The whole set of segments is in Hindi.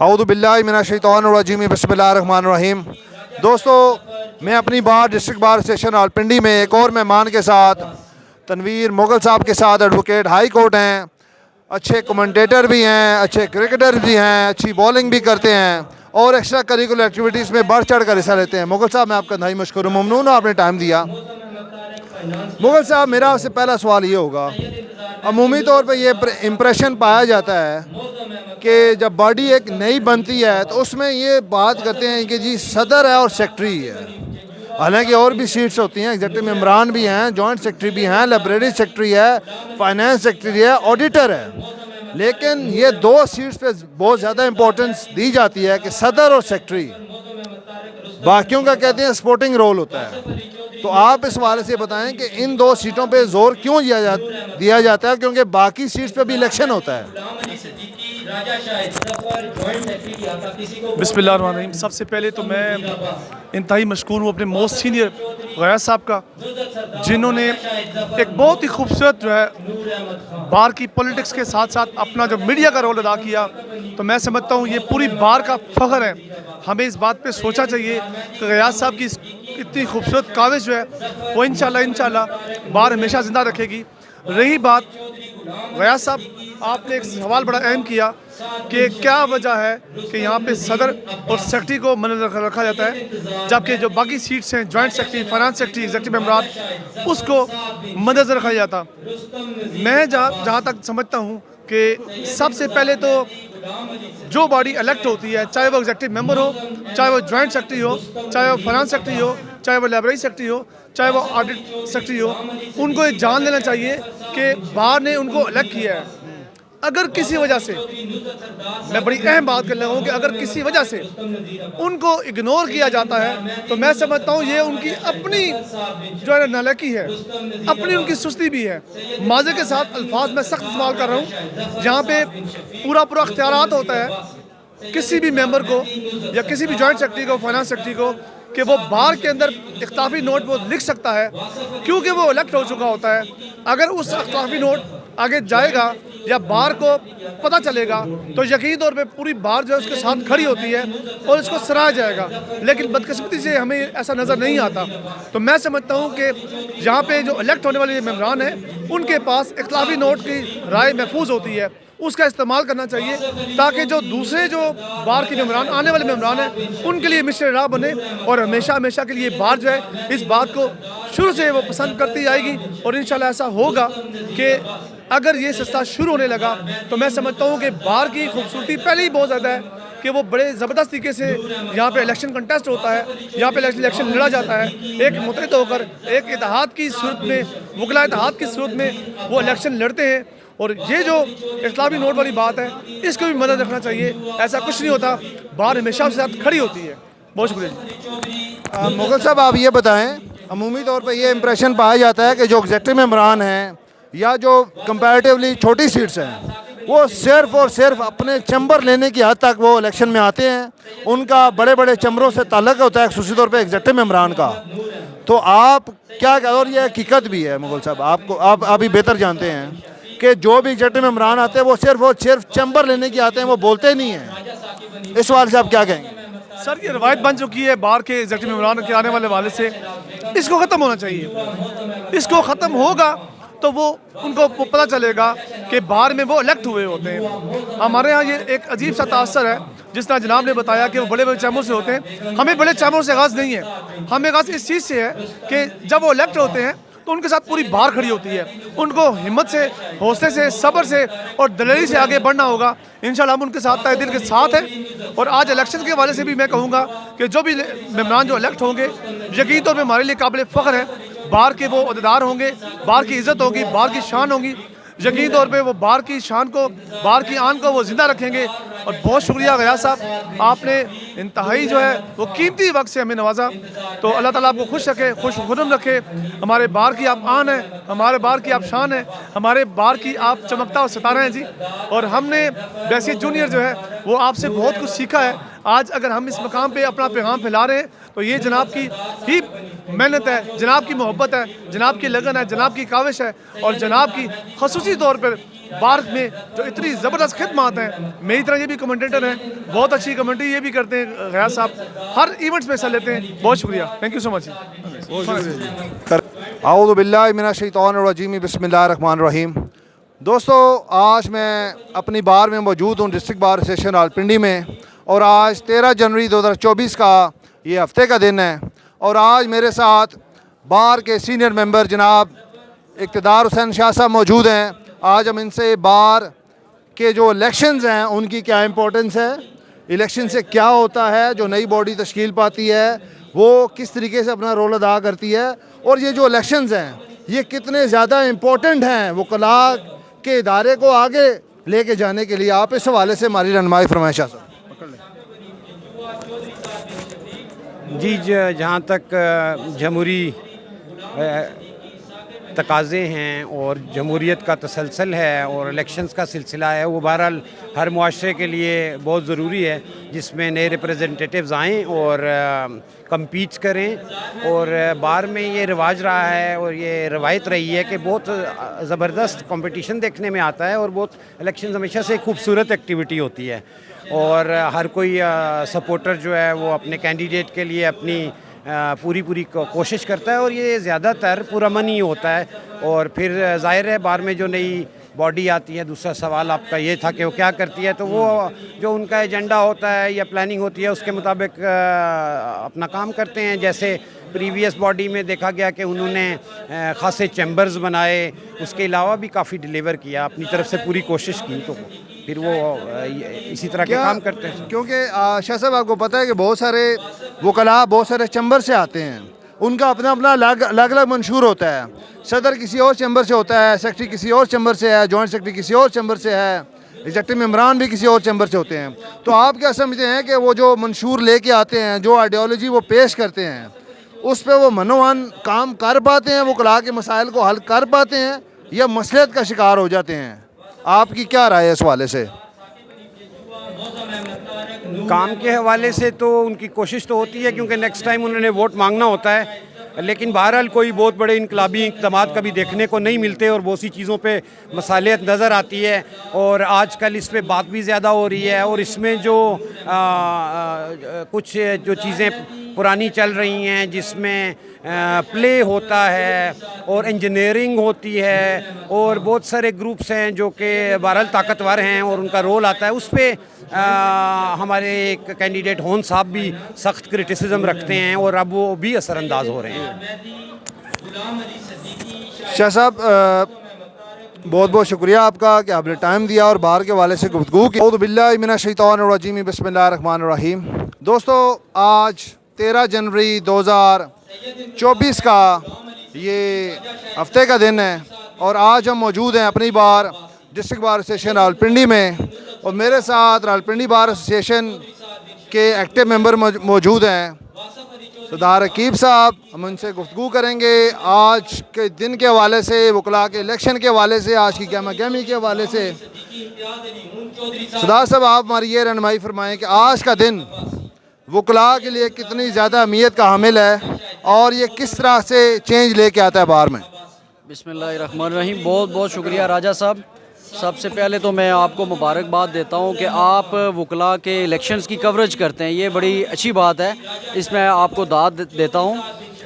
औज़ु बिल्लाहि मिनश शैतानिर रजीम बिस्मिल्लाहिर रहमानिर रहीम। दोस्तों, मैं अपनी बार डिस्ट्रिक्ट बार स्टेशन रावलपिंडी में एक और मेहमान के साथ तनवीर मुगल साहब के साथ एडवोकेट हाई कोर्ट हैं, अच्छे कमेंटेटर भी हैं, अच्छे क्रिकेटर भी हैं, अच्छी बॉलिंग भी करते हैं और एक्स्ट्रा करिकुलर एक्टिविटीज़ में बढ़ चढ़ कर हिस्सा लेते हैं। मुगल साहब, मैं आपका इंतहाई मशकूर ममनून हूँ, आपने टाइम दिया। मुगल साहब, मेरा आपसे पहला सवाल ये होगा, अमूमी तौर पर ये इम्प्रेशन पाया जाता है कि जब बॉडी एक नई बनती है तो उसमें ये बात करते हैं कि जी सदर है और सेक्रेटरी है। हालांकि और भी सीट्स होती हैं, एग्जेक्टिव मेम्बरान भी हैं, जॉइंट सेक्रेटरी भी हैं, लाइब्रेरी सेक्रेटरी है, फाइनेंस सेक्रेटरी है, ऑडिटर है। लेकिन ये दो सीट्स पे बहुत ज़्यादा इंपॉर्टेंस दी जाती है कि सदर और सेक्रेटरी, बाकियों का कहते हैं स्पोर्टिंग रोल होता है। तो आप इस हवाले से बताएं कि इन दो सीटों पे जोर क्यों दिया जाता है, क्योंकि बाकी सीट्स पे भी इलेक्शन होता है। बिस्मिल्लाहिर्रहमानिर्रहीम। सबसे पहले तो मैं इंतहाई मशकूर हूँ अपने मोस्ट सीनियर गयास साहब का, जिन्होंने एक बहुत ही खूबसूरत जो है बार की पॉलिटिक्स के साथ साथ अपना जो मीडिया का रोल अदा किया। तो मैं समझता हूँ ये पूरी बार का फ़ख्र है। हमें इस बात पे सोचना चाहिए कि गयास साहब की इतनी खूबसूरत काविश जो है वो इंशाल्लाह बार हमेशा ज़िंदा रखेगी। रही बात गयास साहब, आपने एक सवाल बड़ा अहम किया कि क्या वजह है कि यहाँ पे सदर और सेक्रेटरी को मद्देनज़र रखा जाता है, जबकि जो बाकी सीट्स हैं joint secretary, finance secretary, executive मेम्बरान, उसको मद्देनज़र रखा जाता। मैं जहाँ तक समझता हूँ कि सबसे पहले तो जो बॉडी इलेक्ट होती है, चाहे वो एग्जीक्यूटिव मेंबर हो, चाहे वो जॉइंट सेक्रेटरी हो, चाहे वो फाइनेंस सेक्रेटरी हो, चाहे वो लाइब्रेरी सेक्रेटरी हो, चाहे वो ऑडिट सेक्रेटरी हो, उनको ये जान लेना चाहिए कि बार ने उनको इलेक्ट किया है। अगर किसी वजह से, मैं बड़ी अहम बात कर रहा हूँ कि अगर किसी वजह से उनको इग्नोर किया जाता है तो मैं समझता हूँ ये उनकी अपनी जो है नालायकी है, अपनी उनकी सुस्ती भी है। माज़े के साथ अल्फाज में सख्त इस्तेमाल कर रहा हूँ, जहाँ पे पूरा इख्तियारात होता है किसी भी मेंबर को या किसी भी जॉइंट सेक्रेटरी को, फाइनेंस सेक्रेटरी को, कि वो बार के अंदर इख्तिलाफी नोट वो लिख सकता है, क्योंकि वो इलेक्ट हो चुका होता है। अगर उस इख्तिलाफी नोट आगे जाएगा या बार को पता चलेगा तो यकीनी तौर पे पूरी बार जो है उसके साथ खड़ी होती है और इसको सराहा जाएगा। लेकिन बदकिस्मती से हमें ऐसा नज़र नहीं आता। तो मैं समझता हूँ कि यहाँ पे जो इलेक्ट होने वाले मेम्बरान हैं उनके पास इख्तिलाफी नोट की राय महफूज होती है, उसका इस्तेमाल करना चाहिए ताकि जो दूसरे जो बार के मेम्बरान, आने वाले मेम्बरान हैं, उनके लिए मिश्र राह बने। और हमेशा हमेशा के लिए बार जो है इस बात को शुरू से वो पसंद करती आएगी और इंशाल्लाह ऐसा होगा कि अगर ये सिलसिला शुरू होने लगा तो मैं समझता हूँ कि बार की खूबसूरती पहले ही बहुत ज़्यादा है कि वो बड़े ज़बरदस्त तरीके से यहाँ पे इलेक्शन कंटेस्ट होता है, यहाँ पे इलेक्शन लड़ा जाता है, एक मुत्तहिद होकर एक इत्तेहाद की सूरत में, वकला इत्तेहाद की सूरत में वो इलेक्शन लड़ते हैं। और ये जो इस्लामी नोट वाली बात है इसको भी मदद रखना चाहिए। ऐसा कुछ नहीं होता, बार हमेशा उसके साथ खड़ी होती है। बहुत शुक्रिया। मुगल साहब, आप ये बताएं, अमूमी तौर पर ये इम्प्रेशन पाया जाता है कि जो एग्जेक्टिव मेम्बरान हैं या जो कंपैरेटिवली छोटी सीट्स हैं वो सिर्फ़ और सिर्फ अपने चैम्बर लेने की हद तक वो इलेक्शन में आते हैं। उनका बड़े बड़े चैम्बरों से ताल्लुक़ होता है, खुसूसी तौर पे एग्जेक्टिव मेम्बरान का। तो आप क्या, और ये हकीकत भी है मुगल साहब, आपको आप ही बेहतर जानते हैं कि जो भी एग्जेक्टिव मेम्बरान आते हैं वो सिर्फ चैम्बर लेने की आते हैं, वो बोलते नहीं हैं। इस सवाल से आप क्या कहेंगे? सर, ये रवायत बन चुकी है बार के एग्जीक्यूटिव मेम्बरान के आने वाले वाले से, इसको ख़त्म होना चाहिए। इसको ख़त्म होगा तो वो उनको पता चलेगा कि बार में वो इलेक्ट हुए होते हैं। हमारे यहाँ ये एक अजीब सा तासर है, जिस तरह जनाब ने बताया कि वो बड़े बड़े चैम्बर से होते हैं। हमें बड़े चैम्बर से गाज़ नहीं है, हमें गाज़ इस चीज़ से है कि जब वो इलेक्ट होते हैं तो उनके साथ पूरी बार खड़ी होती है। उनको हिम्मत से, हौसले से, सब्र से और दलेरी से आगे बढ़ना होगा। इंशाल्लाह हम उनके साथ तहे दिल के साथ हैं। और आज इलेक्शन के हवाले से भी मैं कहूँगा कि जो भी मेम्बरान जो इलेक्ट होंगे यकीनी तौर पर हमारे लिए काबिल फ़ख्र है। बार के वो अहदेदार होंगे, बार की इज़्ज़त होगी, बार की शान होगी। यकीनी तौर पे वो बार की शान को, बार की आन को वो ज़िंदा रखेंगे। और बहुत शुक्रिया गयास साहब, आपने इंतहाई जो है वो कीमती वक्त से हमें नवाजा। तो अल्लाह ताला आपको खुश रखे, खुश खुदम रखे। हमारे बार की आप आन है, हमारे बार की आप शान है, हमारे बार की आप चमकता और सितारा हैं जी। और हमने वैसे जूनियर जो है वो आपसे बहुत कुछ सीखा है। आज अगर हम इस मकाम पर अपना पैगाम फैला रहे हैं तो ये जनाब की ही मेहनत है, जनाब की मोहब्बत है, जनाब की लगन है, जनाब की काविश है और जनाब की खसूसी तौर पर भारत में जो इतनी ज़बरदस्त खिदमत हैं। मेरी तरह ये भी कमेंटेटर हैं, बहुत अच्छी कमेंट्री ये भी करते हैं। गयास साहब हर इवेंट्स में हिस्सा लेते हैं, बहुत शुक्रिया, थैंक यू सो मच। आऊज़ु बिल्लाहि मिनश शैतानिर रजीम, बिस्मिल्लाहिर्रहमानिर रहीम। दोस्तों, आज मैं अपनी बार में मौजूद हूँ, डिस्ट्रिक्ट बार एसोसिएशन रावलपिंडी में, और आज 13 जनवरी 2024 का ये हफ्ते का दिन है। और आज मेरे साथ बार के सीनियर मेंबर जनाब इक़्तिदार हुसैन शाह साहब मौजूद हैं। आज हम इनसे बार के जो इलेक्शंस हैं उनकी क्या इंपॉर्टेंस है, इलेक्शन से क्या होता है, जो नई बॉडी तश्कील पाती है वो किस तरीके से अपना रोल अदा करती है, और ये जो इलेक्शंस हैं ये कितने ज़्यादा इम्पोर्टेंट हैं वकला के इदारे को आगे लेके जाने के लिए। आप इस हवाले से हमारी रहनुमाई फरमाएं शाह साहब। जी, जहाँ तक जमहूरी तकाज़े हैं और जमहूरियत का तसलसल है और इलेक्शंस का सिलसिला है, वो बहरहाल हर मुआशरे के लिए बहुत ज़रूरी है, जिसमें नए रिप्रेजेंटेटिव्स आएँ और कम्पीट करें। और बार में ये रिवाज रहा है और ये रवायत रही है कि बहुत ज़बरदस्त कंपटीशन देखने में आता है और बहुत इलेक्शन हमेशा से खूबसूरत एक्टिविटी होती है। और हर कोई सपोर्टर जो है वो अपने कैंडिडेट के लिए अपनी पूरी कोशिश करता है और ये ज़्यादातर पुरअमन ही होता है। और फिर ज़ाहिर है बार में जो नई बॉडी आती है, दूसरा सवाल आपका ये था कि वो क्या करती है, तो वो जो उनका एजेंडा होता है या प्लानिंग होती है उसके मुताबिक अपना काम करते हैं। जैसे प्रीवियस बॉडी में देखा गया कि उन्होंने ख़ासे चैम्बर्स बनाए, उसके अलावा भी काफ़ी डिलीवर किया, अपनी तरफ से पूरी कोशिश की, तो फिर वो इसी तरह के काम करते हैं। क्योंकि शाह साहब आपको पता है कि बहुत सारे वकला बहुत सारे चैम्बर से आते हैं, उनका अपना अपना अलग अलग मंशूर होता है। सदर किसी और चैम्बर से होता है, सेक्रेटरी किसी और चैम्बर से है, जॉइंट सेक्रेटरी किसी और चैम्बर से है, एग्जेक्टिव मेम्बरान भी किसी और चैम्बर से होते हैं। तो आप क्या समझते हैं कि वो जो मंशूर लेके आते हैं, जो आइडियोलॉजी वो पेश करते हैं, उस पर वो मनोवन काम कर पाते हैं, वकला के मसाइल को हल कर पाते हैं, या मसलियत का शिकार हो जाते हैं? आपकी क्या राय है इस हवाले से? काम के हवाले से तो उनकी कोशिश तो होती है, क्योंकि नेक्स्ट टाइम उन्होंने वोट मांगना होता है, लेकिन बहरहाल कोई बहुत बड़े इनकलाबी इक़दामात कभी देखने को नहीं मिलते और बहुत सी चीज़ों पे मसालियत नज़र आती है। और आजकल इस पे बात भी ज़्यादा हो रही है और इसमें जो कुछ जो चीज़ें पुरानी चल रही हैं, जिसमें प्ले होता है और इंजीनियरिंग होती है और बहुत सारे ग्रुप्स हैं जो कि बहरहाल ताकतवर हैं और उनका रोल आता है, उस पर हमारे एक कैंडिडेट होन साहब भी सख्त क्रिटिसिज्म रखते हैं और अब वो भी असरअंदाज हो रहे हैं। शाह साहब, बहुत बहुत शुक्रिया आपका कि आपने टाइम दिया और बाहर के वाले से गुफ्तगू की। औज़ु बिल्लाहि मिनश शैतानिर रजीम, बिस्मिल्लाहिर्रहमानिर रहीम। दोस्तों, आज 13 जनवरी 2024 का ये हफ्ते का दिन है और आज हम मौजूद हैं अपनी बार डिस्ट्रिक्ट बार एसोसिएशन रावलपिंडी में, और मेरे साथ रावलपिंडी बार एसोसिएशन के एक्टिव मेंबर मौजूद हैं। सरदार रकीब साहब, हम उनसे गुफ्तगू करेंगे आज के दिन के हवाले से, वकला के इलेक्शन के हवाले से, आज की गहमा गहमी के हवाले से। सरदार साहब, आप हमारी ये रहनुमाई फरमाएँ कि आज का दिन वकला के लिए कितनी ज़्यादा अहमियत का हामिल है और ये किस तरह से चेंज लेके आता है बार में? बिस्मिल्लाहिर्रहमानिर्रहीम। बहुत बहुत शुक्रिया राजा साहब। सबसे पहले तो मैं आपको मुबारकबाद देता हूं कि आप वकला के इलेक्शंस की कवरेज करते हैं, ये बड़ी अच्छी बात है, इसमें आपको दाद देता हूं।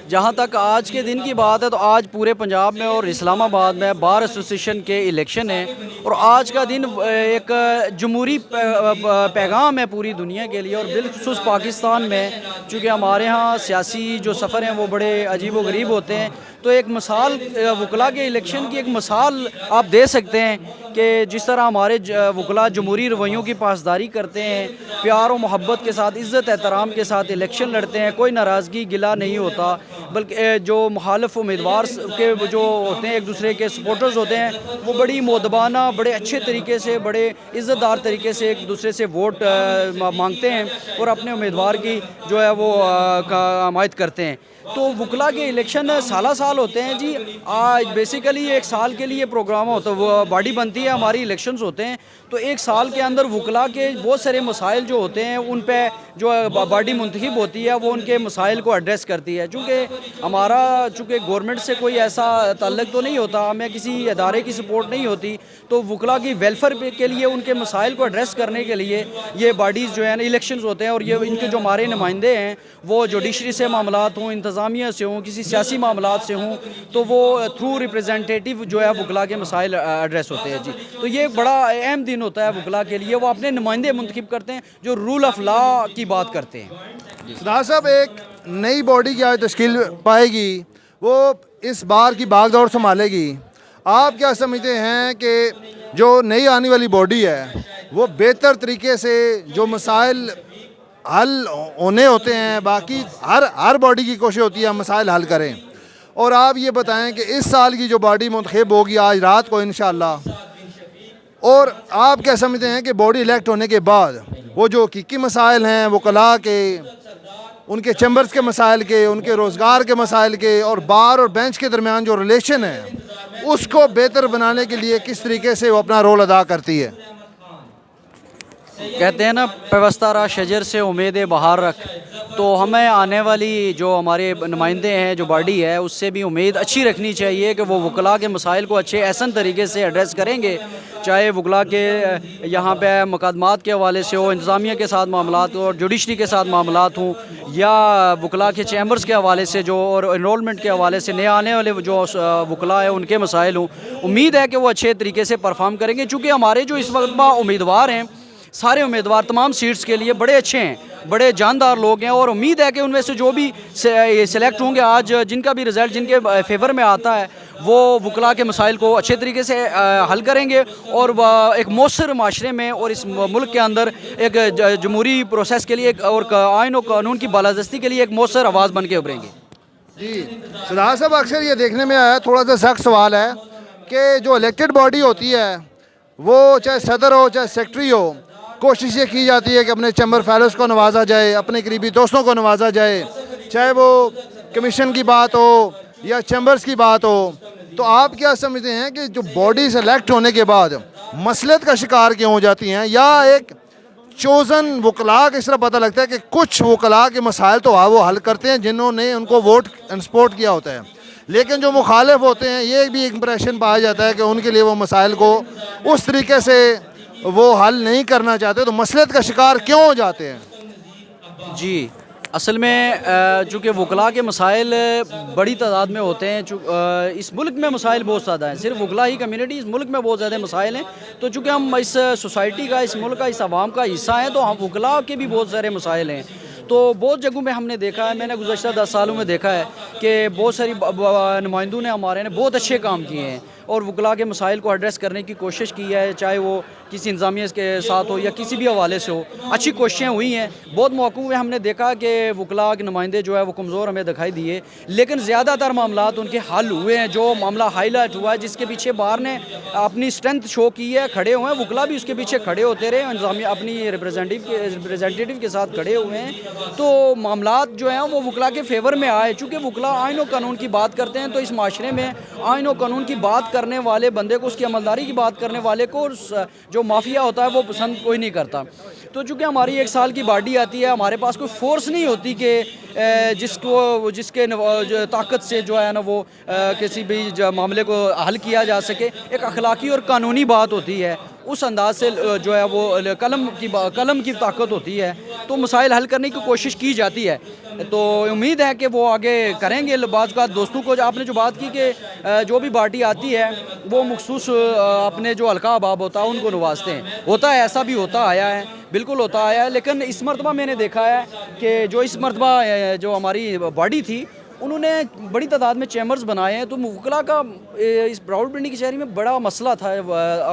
जहां तक आज के दिन की बात है तो आज पूरे पंजाब में और इस्लामाबाद में बार एसोसिएशन के इलेक्शन हैं और आज का दिन एक जमहूरी पैगाम है पूरी दुनिया के लिए और बिलखुसूस पाकिस्तान में, चूँकि हमारे यहाँ सियासी जो सफ़र हैं वो बड़े अजीब व गरीब होते हैं, तो एक मिसाल वकला के इलेक्शन की एक मिसाल आप दे सकते हैं कि जिस तरह हमारे वकला जमहूरी रवैयों की पासदारी करते हैं, प्यार और मोहब्बत के साथ, इज़्ज़त एहतराम के साथ इलेक्शन लड़ते हैं, कोई नाराज़गी गिला नहीं होता, बल्कि जो मुखालिफ उम्मीदवार के जो होते हैं, एक दूसरे के सपोर्टर्स होते हैं, वो बड़ी मोदबाना, बड़े अच्छे तरीके से, बड़े इज़्ज़तदार तरीके से एक दूसरे से वोट मांगते हैं और अपने उम्मीदवार की जो है वो हमायत करते हैं। तो वकला के इलेक्शन साला साल होते हैं जी। आज बेसिकली एक साल के लिए प्रोग्राम होता है, वो बॉडी बनती है, हमारी इलेक्शंस होते हैं, तो एक साल के अंदर वकला के बहुत सारे मसाइल जो होते हैं उन पे जो बॉडी मुंतखब होती है वो उनके मसाइल को एड्रेस करती है। चूँकि हमारा चूँकि गवर्नमेंट से कोई ऐसा ताल्लुक़ तो नहीं होता, हमें किसी इदारे की सपोर्ट नहीं होती, तो वकला की वेलफेयर के लिए, उनके मसाइल को एड्रेस करने के लिए ये बॉडीज़ जो है ना, इलेक्शंस होते हैं, और ये इनके जो हमारे नुमाइंदे हैं वो जुडिशरी से मामलात हों, इंतज़ामिया से हों, किसी सियासी मामलात से हों, तो वो थ्रू रिप्रेजेंटेटिव जो है वकला के मसाइल एड्रेस होते हैं जी। तो ये एक बड़ा अहम दिन होता है वकला के लिए, वो अपने नुमाइंदे मुंतखब करते हैं जो रूल ऑफ लॉ की बात करते हैं। सदार साहब, एक नई बॉडी की आज तश्कील पाएगी, वो इस बार की भागदौड़ संभालेगी। आप क्या समझते हैं कि जो नई आने वाली बॉडी है वो बेहतर तरीके से जो मसाइल हल होने होते हैं, बाकी हर बॉडी की कोशिश होती है हम मसाइल हल करें, और आप ये बताएं कि इस साल की जो बॉडी मुंतखब होगी आज रात को इंशाअल्लाह, और आप क्या समझते हैं कि बॉडी इलेक्ट होने के बाद वो जो हकीकी मसाइल हैं वकला के, उनके चैम्बर्स के मसाइल के, उनके रोज़गार के मसाइल के, और बार और बेंच के दरमियान जो रिलेशन है उसको बेहतर बनाने के लिए किस तरीके से वो अपना रोल अदा करती है? कहते हैं ना, पेवस्तारा शजर से उम्मीद बहार रख, तो हमें आने वाली जो हमारे नुमाइंदे हैं, जो बॉडी है, उससे भी उम्मीद अच्छी रखनी चाहिए कि वो वकला के मसाइल को अच्छे एहसन तरीके से एड्रेस करेंगे, चाहे वकला के यहाँ पे मुकदमात के हवाले से हो, इंतज़ामिया के साथ मामलात हो और जुडिशरी के साथ मामलात हों, या वकला के चैम्बर्स के हवाले से जो, और इनरोलमेंट के हवाले से नए आने वाले जो वकला है उनके मसाइल हों। उम्मीद है कि वो अच्छे तरीके से परफॉर्म करेंगे, चूँकि हमारे जो इस वक्त उम्मीदवार हैं, सारे उम्मीदवार तमाम सीट्स के लिए बड़े अच्छे हैं, बड़े जानदार लोग हैं, और उम्मीद है कि उनमें से जो भी सेलेक्ट होंगे आज, जिनका भी रिज़ल्ट जिनके फेवर में आता है, वो वकला के मसाइल को अच्छे तरीके से हल करेंगे, और एक मौसर माशरे में और इस मुल्क के अंदर एक जमहूरी प्रोसेस के लिए और आइन और कानून की बालादस्ती के लिए एक मौसर आवाज़ बन के उभरेंगे। जी सदार साहब, अक्सर ये देखने में आया, थोड़ा सा सख्त सवाल है कि जो इलेक्टेड बॉडी होती है वो चाहे सदर हो चाहे सेक्रेटरी हो, कोशिश ये की जाती है कि अपने चैम्बर फेलोज़ को नवाजा जाए, अपने करीबी दोस्तों को नवाजा जाए, चाहे वो कमीशन की बात हो या चैम्बर्स की बात हो। तो आप क्या समझते हैं कि जो बॉडी सेलेक्ट होने के बाद मसलियत का शिकार क्यों हो जाती हैं, या एक चोज़न वकला के इस तरह पता लगता है कि कुछ वकला के मसाइल तो वो हल करते हैं जिन्होंने उनको वोट एंड सपोर्ट किया होता है, लेकिन जो मुखालिफ होते हैं ये भी एक इम्प्रेशन पाया जाता है कि उनके लिए वो मसाइल को उस तरीके से वो हल नहीं करना चाहते, तो मसलियत का शिकार क्यों हो जाते हैं? जी, असल में चूँकि वकला के मसाइल बड़ी तादाद में होते हैं, इस मुल्क में मसाइल बहुत ज़्यादा हैं, सिर्फ वकला ही कम्युनिटी, इस मुल्क में बहुत ज़्यादा मसाइल हैं। तो चूँकि हम इस सोसाइटी का, इस मुल्क का, इस आवाम का हिस्सा हैं, तो हम वकला के भी बहुत सारे मसाइल हैं। तो बहुत जगहों में हमने देखा है, मैंने गुज़श्ता 10 सालों में देखा है कि बहुत सारी नुमाइंदों ने हमारे ने बहुत अच्छे काम किए हैं और वकला के मसाइल को एड्रेस करने की कोशिश की है, चाहे वो किसी इंतज़ामिया के साथ हो या किसी भी हवाले से हो, अच्छी कोशिशें हुई हैं। बहुत मौक़ों में हमने देखा कि वकला के नुमाइंदे जो है वो कमज़ोर हमें दिखाई दिए, लेकिन ज़्यादातर मामलात उनके हल हुए हैं। जो मामला हाईलाइट हुआ है, जिसके पीछे बाहर ने अपनी स्ट्रेंथ शो की है, खड़े हुए हैं, वकला भी उसके पीछे खड़े होते रहे, इंतज़ामिया अपनी रिप्रेजेंटेटिव के साथ खड़े हुए हैं, तो मामलात जो हैं वो वकला के फेवर में आए। चूँकि वकला आइन और कानून की बात करते हैं, तो इस माशरे में आइन और कानून की बात करने वाले बंदे को, उसकी अमलदारी की बात करने वाले को जो माफिया होता है वो पसंद कोई नहीं करता। तो चूँकि हमारी 1 साल की बॉडी आती है, हमारे पास कोई फोर्स नहीं होती कि जिसके ताकत से जो है ना वो किसी भी मामले को हल किया जा सके। एक अखलाकी और कानूनी बात होती है, उस अंदाज से जो है वो कलम की ताकत होती है, तो मसाइल हल करने की कोशिश की जाती है। तो उम्मीद है कि वो आगे करेंगे। बाज़ का दोस्तों को आपने जो बात की कि जो भी पार्टी आती है वो मखसूस अपने जो हल्का अहबाब होता है उनको नवाजते हैं, होता है, ऐसा भी होता आया है, बिल्कुल होता आया है। लेकिन इस मरतबा मैंने देखा है कि जो इस मरतबा जो हमारी बॉडी थी, उन्होंने बड़ी तादाद में चैम्बर्स बनाए हैं। तो वकला का इस रावलपिंडी की शहरी में बड़ा मसला था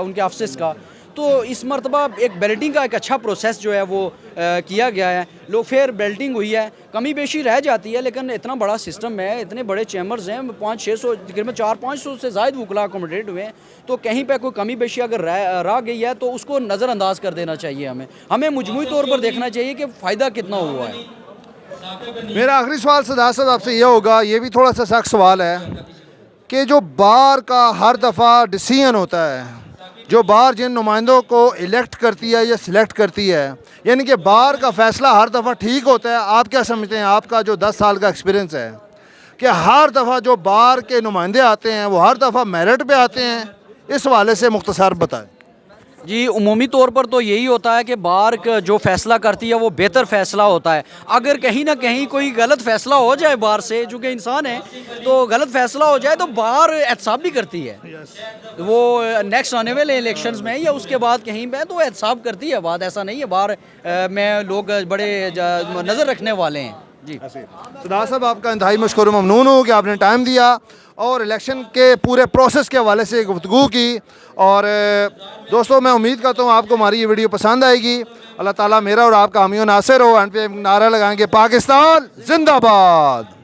उनके ऑफिस का। तो इस मरतबा एक बैलेटिंग का एक अच्छा प्रोसेस जो है वो किया गया है। लोग फेयर बैलेटिंग हुई है, कमी बेशी रह जाती है, लेकिन इतना बड़ा सिस्टम है, इतने बड़े चैम्बर्स हैं, 500-600 तकरीबन 400-500 से ज़ायद वकला अकोमोडेट हुए हैं। तो कहीं पे कोई कमी बेशी अगर रह गई है तो उसको नज़रअंदाज कर देना चाहिए। हमें मजमूई तौर पर देखना चाहिए कि फ़ायदा कितना हुआ है। मेरा आखिरी सवाल सदार साहब आपसे यह होगा, ये भी थोड़ा सा सख्त सवाल है कि जो बार का हर दफ़ा डिसीजन होता है, जो बार जिन नुमाइंदों को इलेक्ट करती है या सिलेक्ट करती है, यानी कि बार का फ़ैसला हर दफ़ा ठीक होता है। आप क्या समझते हैं, आपका जो 10 साल का एक्सपीरियंस है, कि हर दफ़ा जो बार के नुमाइंदे आते हैं वो हर दफ़ा मेरिट पे आते हैं, इस हवाले से मुख्तसर बताएं। जी, उमूमी तौर पर तो यही होता है कि बार जो फ़ैसला करती है वो बेहतर फ़ैसला होता है। अगर कहीं ना कहीं कोई गलत फ़ैसला हो जाए बार से, जो कि इंसान है, तो गलत फ़ैसला हो जाए तो बार एहतसाब भी करती है। वो नेक्स्ट आने वाले इलेक्शंस में या उसके बाद कहीं पे तो एहतसाब करती है बात, ऐसा नहीं है बार में लोग बड़े नज़र रखने वाले हैं। जी सदार साहब, आपका इंतहाई मशकूर ममनून हूँ कि आपने टाइम दिया और इलेक्शन के पूरे प्रोसेस के हवाले से गुफ्तगू की। और दोस्तों, मैं उम्मीद करता हूँ आपको हमारी ये वीडियो पसंद आएगी। अल्लाह ताला मेरा और आपका हामी नासिर हो। एंड पे नारा लगाएंगे, पाकिस्तान जिंदाबाद।